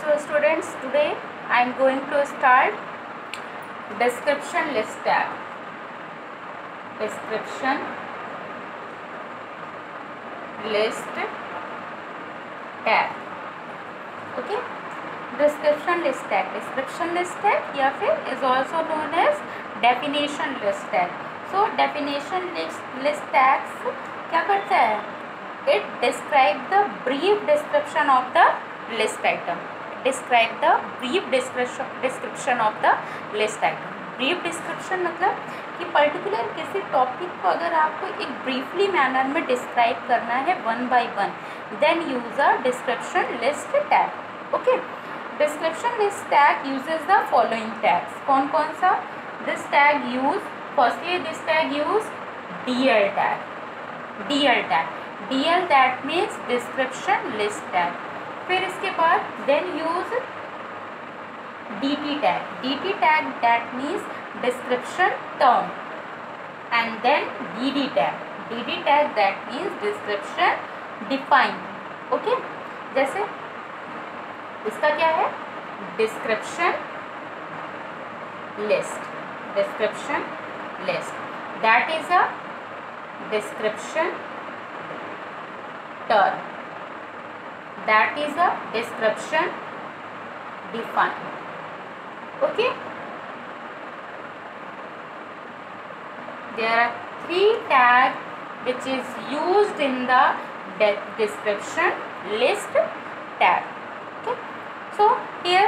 So students, today I am going to start description list tag. Description list tag. Okay. Description list tag. Description list tag या फिर is also known as definition list tag. So definition list tags क्या करता है? It describe the brief description of the list item. Describe the brief description of the list item. Brief description मतलब कि particular किसी topic को अगर आपको एक ब्रीफली मैनर में डिस्क्राइब करना है one by one, then use a description list tag. Okay. Description list tag uses the following tags. कौन कौन सा? This tag use firstly this tag use DL tag. DL tag. DL that means description list tag. फिर इसके बाद then use DT tag. DT tag that means description term. And then DD tag. DD tag that means description define. Okay. जैसे इसका क्या है? Description list. Description list that is a description term. That is a description defined. Okay. There are 3 tags which is used in the description list tag. Okay. So here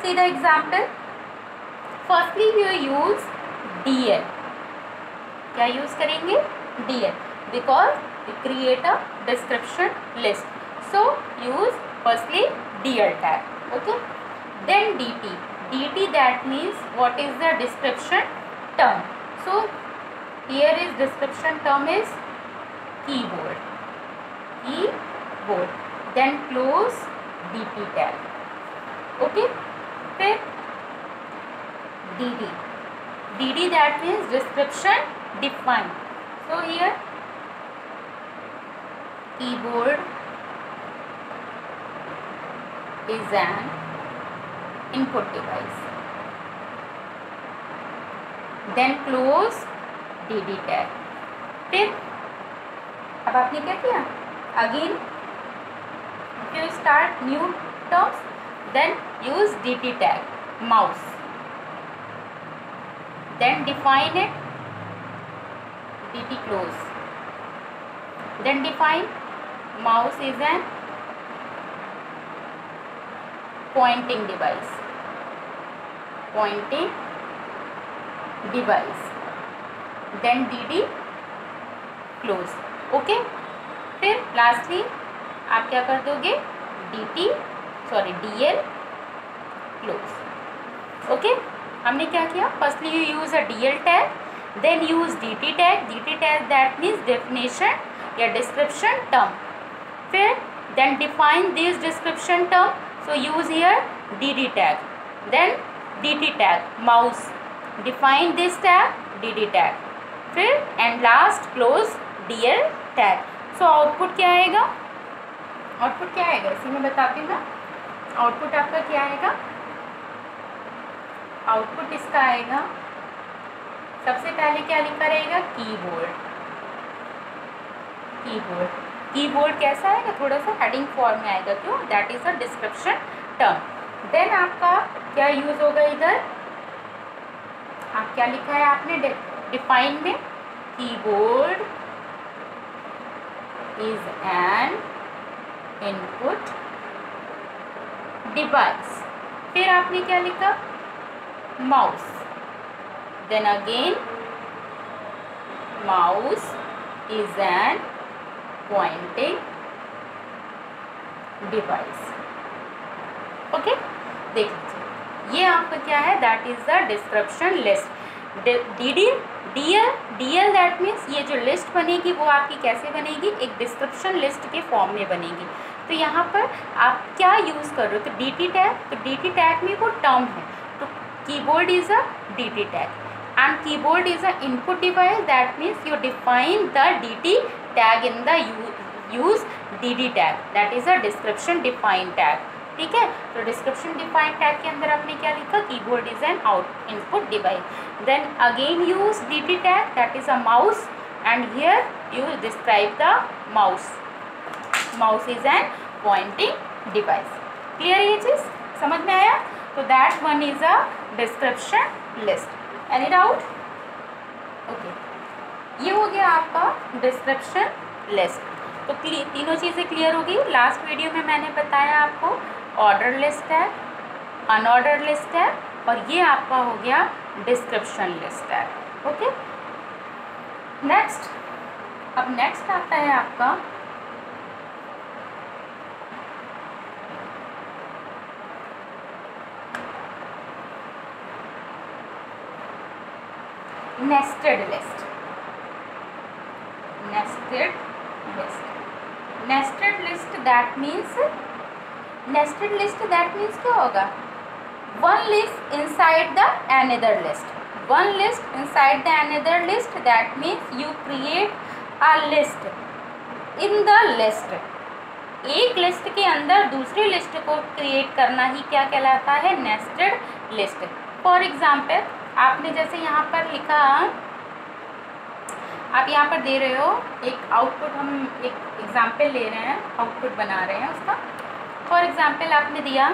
see the example. Firstly you use DL. क्या use करेंगे? DL because we create a description list. So use firstly DL tag. Okay. Then DT. DT that means what is the description term. So here is description term is keyboard. Keyboard. Then close DT tag. Okay. Then DD. DD that means description defined. So here keyboard is an input device. Then close DD tag. फिर अब आपने क्या किया? Again if you start new terms then use DT tag. Mouse. Then define it. DT close. Then define mouse is an pointing device. Pointing device. Then DD close. Okay. फिर lastly आप क्या कर दोगे? DL close. Okay. हमने क्या किया? Firstly you use a DL tag, then use DT tag. DT tag that means definition या description term. फिर then define this description term. So use here DD tag. Then DT tag mouse. Define this tag DD tag. फिर and last close DL tag. So output क्या आएगा? Output क्या आएगा? इसी में बताती हूँ ना. आउटपुट आपका क्या आएगा? आउटपुट इसका आएगा सबसे पहले क्या लिखा रहेगा? कीबोर्ड. कीबोर्ड. कीबोर्ड कैसा आएगा? थोड़ा सा हेडिंग फॉर्म में आएगा. क्यों? That is a description term. Then आपका क्या यूज होगा इधर? आप क्या लिखा है आपने डिफाइन में? Keyboard is an input device. फिर आपने क्या लिखा? Mouse. Then again mouse is an pointing device. Okay. देख लीजिए ये आपका क्या है? That is the description list. DL that means ये जो लिस्ट बनेगी वो आपकी कैसे बनेगी? एक डिस्क्रिप्शन लिस्ट के फॉर्म में बनेगी. तो यहाँ पर आप क्या यूज़ कर रहे हो? तो DT टैग. तो DT टैग में वो टर्म है. तो keyboard is a DT tag and keyboard is an input device. That means you define the DT tag in the use DD tag. That is a description define tag. ठीक है। तो description defined tag के अंदर आपने क्या लिखा, keyboard is an out input device. Then again use dt tag, that is a mouse, and here you describe the mouse, mouse is an pointing device. Clear ये चीज समझ में आया? तो that one is a description list. Any doubt? Okay, ये हो गया आपका डिस्क्रिप्शन लिस्ट। तो तीनों चीज़ें क्लियर होगी। लास्ट वीडियो में मैंने बताया आपको ऑर्डर लिस्ट है, अनऑर्डर लिस्ट है, और ये आपका हो गया डिस्क्रिप्शन लिस्ट है। ओके, नेक्स्ट, अब नेक्स्ट आता है आपका nested list. Nested list, nested list that means, nested list that means क्या होगा, one list inside the another list, one list inside the another list, that means you create a list in the list. एक list के अंदर दूसरी list को create करना ही क्या कहलाता है, नेस्टेड लिस्ट। फॉर एग्जाम्पल, आपने जैसे यहाँ पर लिखा, आप यहाँ पर दे रहे हो एक आउटपुट, हम एक एग्जाम्पल ले रहे हैं, आउटपुट बना रहे हैं उसका। फॉर एग्जाम्पल आपने दिया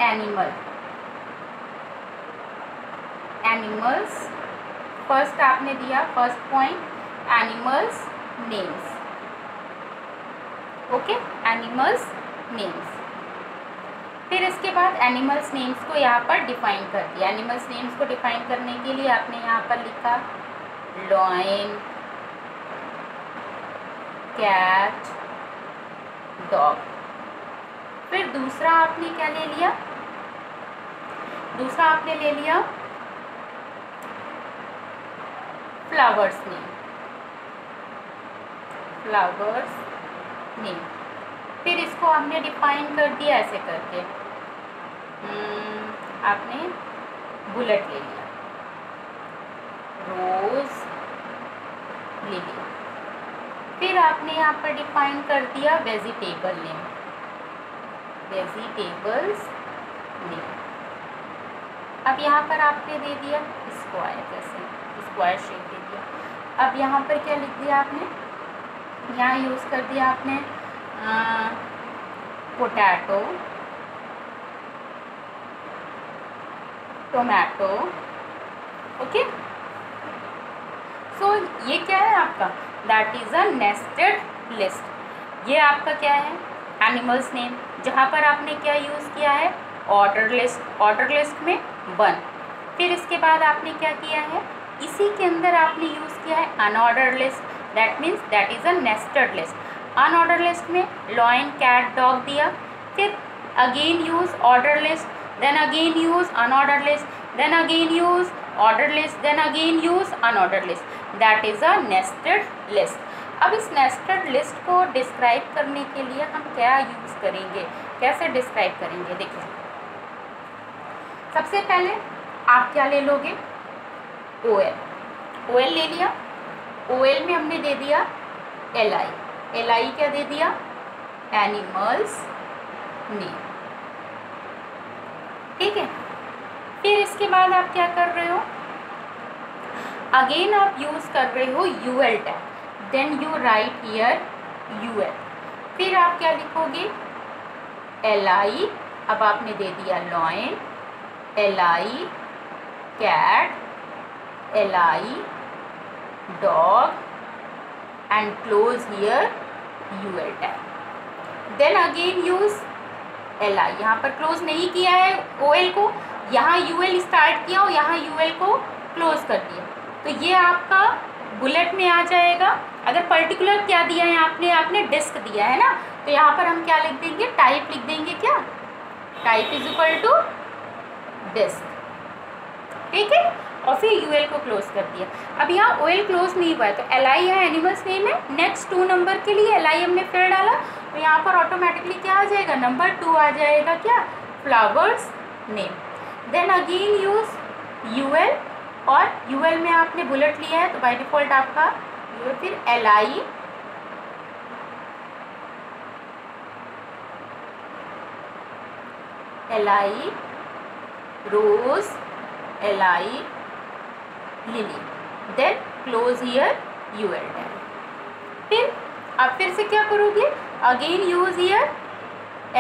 एनिमल, एनिमल्स, फर्स्ट आपने दिया, first point animals names. Okay, animals names. फिर इसके बाद एनिमल्स नेम्स को यहाँ पर डिफाइन कर दिया। एनिमल्स नेम्स को डिफाइन करने के लिए आपने यहाँ पर लिखा लॉयन, कैट, डॉग। फिर दूसरा आपने क्या ले लिया, दूसरा आपने ले लिया फ्लावर्स नेम, फ्लावर्स नेम। फिर इसको हमने डिफाइन कर दिया ऐसे करके, आपने बुलेट ले लिया, रोज ले लिया। फिर आपने यहाँ पर डिफाइन कर दिया वेजिटेबल नेम, वेजिटेबल्स नेम। अब यहाँ पर आपने दे दिया स्क्वायर, जैसे स्क्वायर शेप दे दिया। अब यहाँ पर क्या लिख दिया आपने, यहाँ यूज़ कर दिया आपने पोटैटो, टोमेटो। ओके, सो ये क्या है आपका, that is a nested list. ये आपका क्या है, एनिमल्स नेम, जहाँ पर आपने क्या यूज़ किया है, ऑर्डर लिस्ट, ऑर्डर लिस्ट में 1। फिर इसके बाद आपने क्या किया है, इसी के अंदर आपने यूज़ किया है unorder list, that means that is a nested list. Unorder list में लॉयन, कैट, डॉग दिया। फिर again use order list, then again use unorder list, then again use order list, then again use unorder list, that is a nested list. अब इस nested list को describe करने के लिए हम क्या यूज़ करेंगे, कैसे डिस्क्राइब करेंगे, देखिए। सबसे पहले आप क्या ले लोगे, OL, OL ले लिया। OL में हमने दे दिया LI, LI क्या दे दिया, एनिमल्स नेम। ठीक है, फिर इसके बाद आप क्या कर रहे हो, अगेन आप यूज़ कर रहे हो UL tag, then you write here UL। फिर आप क्या लिखोगे, LI, अब आपने दे दिया lion, LI cat, LI dog, and close here UL tag. Then again use LI, यहाँ पर क्लोज नहीं किया है OL को, यहाँ UL स्टार्ट किया और यहाँ UL को क्लोज कर दिया, तो ये आपका बुलेट में आ जाएगा। अगर पर्टिकुलर क्या दिया है आपने, आपने डिस्क दिया है ना, तो यहाँ पर हम क्या लिख देंगे, टाइप लिख देंगे, क्या, type is equal to disc. ठीक है, और फिर UL को क्लोज कर दिया। अब यहाँ OL क्लोज नहीं हुआ है, तो LI है, एनिमल्स नेम है, नेक्स्ट 2 नंबर के लिए LI हमने फिर डाला, तो यहाँ पर ऑटोमेटिकली क्या आ जाएगा, नंबर 2 आ जाएगा, क्या, flowers name. Then again use UL, और UL में आपने बुलेट लिया है, तो बाय डिफ़ॉल्ट आपका फिर li rose, li lily, then close here ul tag। फिर अब फिर से क्या करोगे, again use here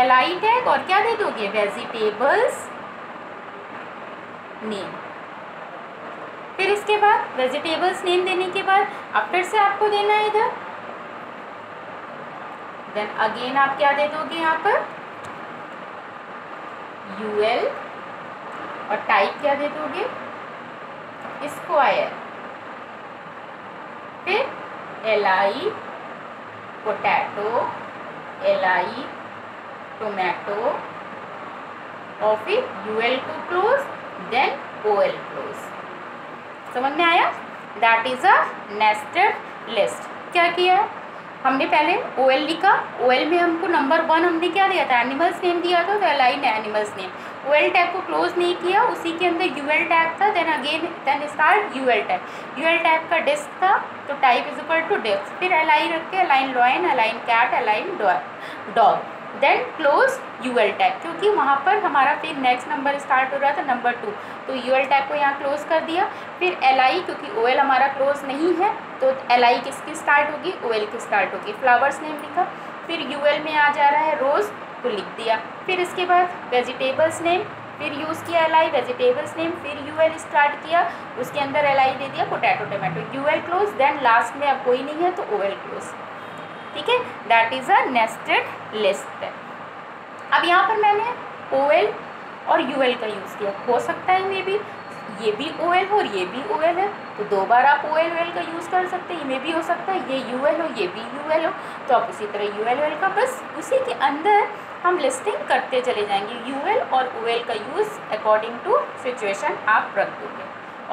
li tag और क्या दे दोगे, वेजिटेबल्स नेम। फिर इसके बाद वेजिटेबल्स नेम देने के बाद अब फिर से आपको देना है इधर, देन अगेन आप क्या दे दोगे यहाँ पर ul और टाइप क्या दे दोगे, स्क्वायर। फिर li पोटैटो, li टोमेटो और फिर ul to close, then ol close. समझ में आया, that is a nested list. क्या किया हमने, पहले OL लिखा, OL में हमको नंबर 1 हमने क्या दिया था, एनिमल्स नेम दिया था, तो li ने एनिमल्स नेम। OL टैग को क्लोज नहीं किया, उसी के अंदर UL टैग था, then start UL tag. UL tag का डिस्क था तो type is equal to disc. फिर li रख के align lion, align cat, align dog, then close UL tag, क्योंकि वहाँ पर हमारा फिर नेक्स्ट नंबर स्टार्ट हो रहा था नंबर 2, तो UL टैग को यहाँ क्लोज कर दिया। फिर li, क्योंकि OL हमारा क्लोज नहीं है तो li किसकी स्टार्ट होगी, OL की स्टार्ट होगी। फ्लावर्स नेम लिखा, फिर UL में आ जा रहा है रोज़ तो लिख दिया। फिर इसके बाद वेजिटेबल्स नेम, फिर यूज़ किया li वेजिटेबल्स नेम, फिर UL स्टार्ट किया, उसके अंदर li दे दिया potato tomato, UL close, then last में अब कोई नहीं है तो OL क्लोज। ठीक है, that is a nested list. अब यहाँ पर मैंने OL और UL का यूज़ किया, हो सकता है मे भी ये भी OL हो और ये भी OL है, तो 2 बार आप OL का यूज़ कर सकते हैं। ये भी हो सकता है ये UL हो ये भी UL हो, तो आप उसी तरह UL का, बस उसी के अंदर हम लिस्टिंग करते चले जाएंगे। UL और OL का यूज़ अकॉर्डिंग टू सिचुएशन आप रख दोगे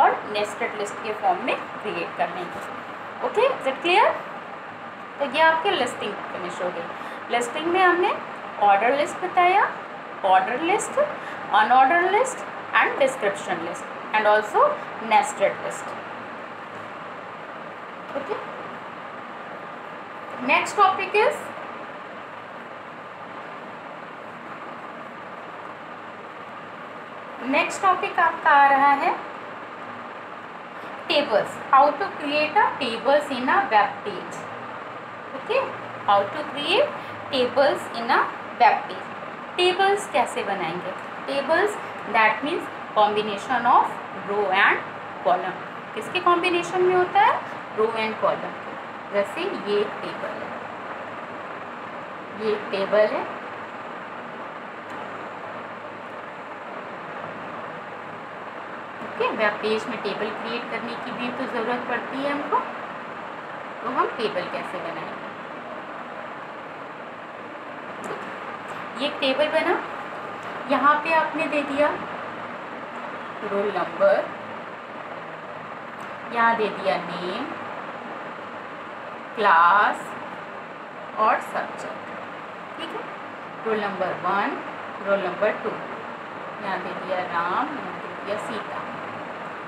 और नेस्टेड लिस्ट के फॉर्म में क्रिएट कर लेंगे। Okay, is it clear? तो ये आपके लिस्टिंग फिनिश हो गई। लिस्टिंग में हमने ऑर्डर लिस्ट बताया, order list, unorder list and description list and also nested list. Okay, next topic is आपका आ रहा है tables, how to create a tables in a web page. Okay, how to create tables in a web page. Tables कैसे बनाएंगे, tables that means combination of row and column. किसके combination में होता है, रो एंड कॉलम। जैसे ये एक table है, ये एक टेबल है, ओके। वेब पेज में टेबल क्रिएट करने की भी तो ज़रूरत पड़ती है हमको, तो हम टेबल कैसे बनाएंगे। ये एक टेबल बना, यहाँ पे आपने दे दिया रोल नंबर, यहाँ दे दिया नेम, क्लास और सब्जेक्ट। ठीक है, रोल नंबर 1, रोल नंबर 2, यहाँ दे दिया राम, यहाँ दे दिया सीता,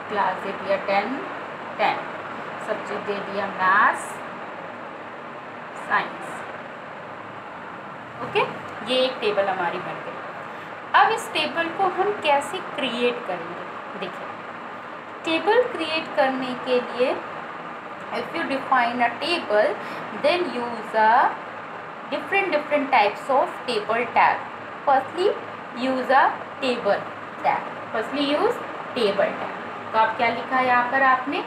क्लास दे दिया 10, सब्जेक्ट दे दिया मैथ्स साइंस। ओके, ये एक टेबल हमारी बन गई। अब इस टेबल को हम कैसे क्रिएट करेंगे, देखिए। टेबल क्रिएट करने के लिए if you define a table then use a different types of table tag. Firstly use a table tag. Firstly use table tag. तो आप क्या लिखा है यहाँ पर आपने,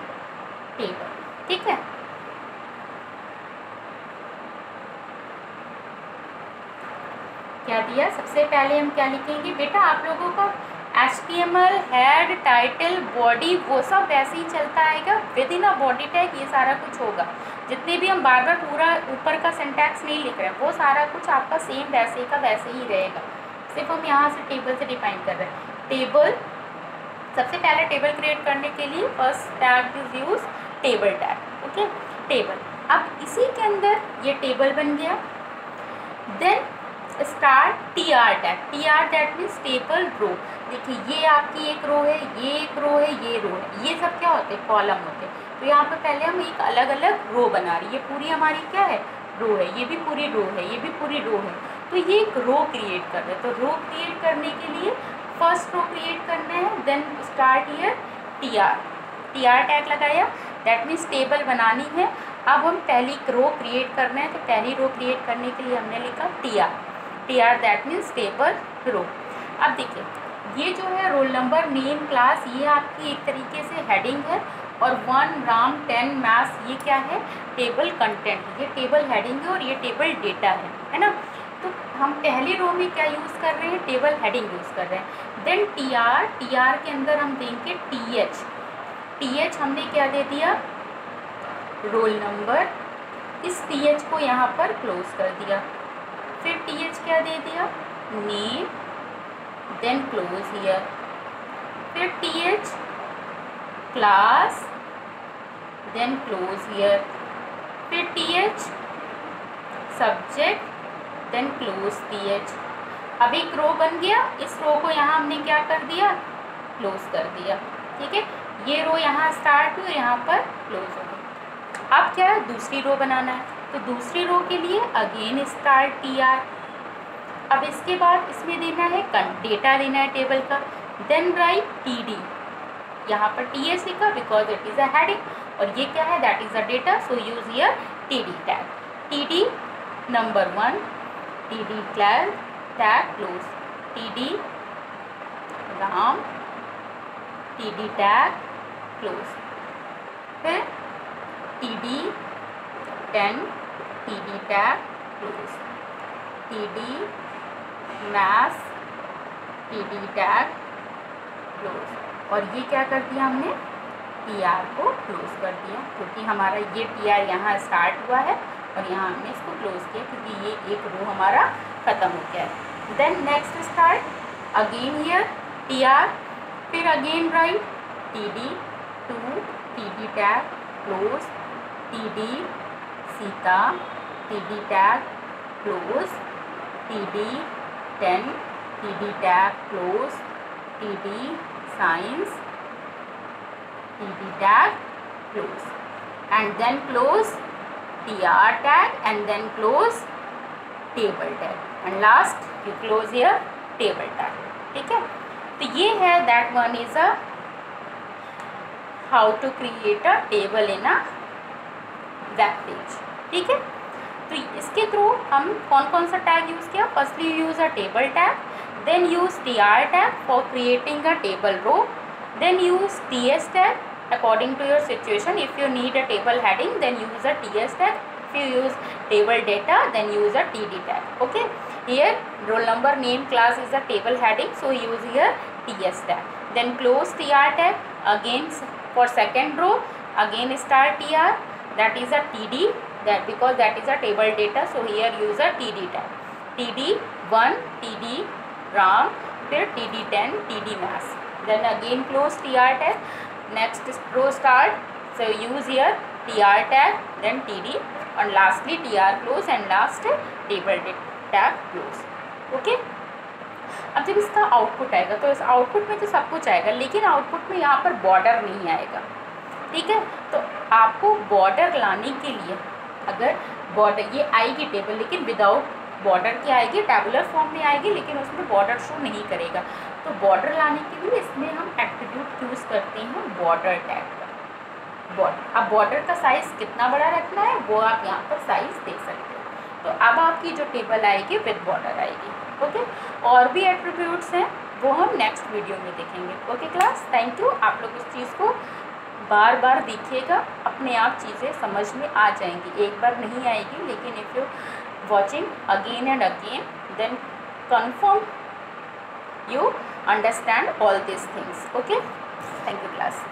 टेबल। ठीक है, क्या दिया, सबसे पहले हम क्या लिखेंगे बेटा, आप लोगों का HTML हेड, टाइटल, बॉडी वो सब वैसे ही चलता आएगा, with in a body tag ये सारा कुछ होगा। जितने भी हम बार बार पूरा ऊपर का सिंटैक्स नहीं लिख रहे हैं, वो सारा कुछ आपका सेम वैसे का वैसे ही रहेगा, सिर्फ हम यहाँ से टेबल से डिफाइन कर रहे हैं। टेबल, सबसे पहले टेबल क्रिएट करने के लिए first tag is use table tag. Okay, table. अब इसी के अंदर ये टेबल बन गया, then start TR tag. TR that means table row. देखिए ये आपकी एक रो है, ये एक रो है, ये रो है, ये सब क्या होते हैं, कॉलम होते हैं। तो यहाँ पर पहले हम एक अलग अलग रो बना रही है, ये पूरी हमारी क्या है, रो है, ये भी पूरी रो है, ये भी पूरी रो है, तो ये एक रो क्रिएट कर रहे हैं। तो रो क्रिएट करने के लिए फर्स्ट रो क्रिएट करना है, then start here T R tag लगाया, दैट मीन्स टेबल बनानी है। अब हम पहली रो क्रिएट करना है, तो पहली रो क्रिएट करने के लिए हमने लिखा T R that means table row. अब देखिए ये जो है रोल नंबर नेम क्लास, ये आपकी एक तरीके से हेडिंग है, और 1 राम 10 मैथ्स ये क्या है, टेबल कंटेंट, ये टेबल हेडिंग है और ये टेबल डेटा है ना। तो हम पहली रो में क्या यूज़ कर रहे हैं, टेबल हेडिंग यूज़ कर रहे हैं। देन टी आर के अंदर हम देंगे टी एच हमने क्या दे दिया, रोल नंबर, इस टी एच को यहाँ पर क्लोज कर दिया। फिर टी एच क्या दे दिया, नेम, देन क्लोज हियर। फिर T H class, then close here. फिर T H subject, then close T H. अब एक रो बन गया, इस रो को यहाँ हमने क्या कर दिया, क्लोज कर दिया। ठीक है, ये रो यहाँ स्टार्ट हुई, यहाँ पर क्लोज हो गई। अब क्या है, दूसरी रो बनाना है, तो दूसरी रो के लिए अगेन स्टार्ट टी आर। अब इसके बाद इसमें देना है डेटा देना है टेबल का, देन राइट टी डी, यहाँ पर टी एच लिखा because it is a heading, और ये क्या है, that is a data, so use here T D tag. T D number 1, T D tag close, T D Ram, T D tag close. फिर T D 10, T D tag close, T D maths, T D tag close. और ये क्या कर दिया हमने, T R को close कर दिया, क्योंकि हमारा ये टी आर यहाँ स्टार्ट हुआ है और यहाँ हमने इसको क्लोज किया, क्योंकि ये एक रो हमारा ख़त्म हो गया है। Then next start again here T R, फिर again write T D 2, T D tag close, T D Sita, T D tag close, T D 10, T D tag close, T D science, T D tag close, and then close tr tag and then close table tag and last you close here table tag। ठीक है, तो ये है that one is a how to create a table in a web page। ठीक है, तो इसके through हम कौन कौन सा टैग यूज़ किया, firstly use a table tag, then use tr tag for creating a table row, then use ts tag according to your situation. If you need a table heading, then use a ts tag. If you use table data, then use a td tag. Okay, here roll number name class is a table heading, so use here ts tag. Then close tr tag again for second row, again start tr, that is a td, that because that is a table data, so here use a td tag, td1, td ram, फिर td10, td mass, then again close tr tag, next row start, so use here tr tag, then td, and lastly tr close and last table tag close। Okay, अब जब इसका output आएगा तो इस output में तो सब कुछ आएगा, लेकिन आउटपुट में यहाँ पर बॉर्डर नहीं आएगा। ठीक है, तो आपको बॉर्डर लाने के लिए, अगर बॉर्डर ये आएगी टेबल, लेकिन विदाउट बॉर्डर की आएगी, टेबुलर फॉर्म में आएगी, लेकिन उसमें बॉर्डर शो नहीं करेगा। तो बॉर्डर लाने के लिए इसमें हम एट्रीब्यूट यूज़ करते हैं बॉर्डर टैग का। बॉर्डर, अब बॉर्डर का साइज़ कितना बड़ा रखना है वो आप यहाँ पर साइज़ देख सकते हो। तो अब आपकी जो टेबल आएगी विद बॉर्डर आएगी। ओके, और भी एट्रीब्यूट्स हैं वो हम नेक्स्ट वीडियो में देखेंगे। Okay class, thank you. आप लोग इस चीज़ को बार बार देखिएगा, अपने आप चीज़ें समझ में आ जाएंगी, एक बार नहीं आएगी, लेकिन if you watching again and again, then confirm you understand all these things। Okay, thank you class।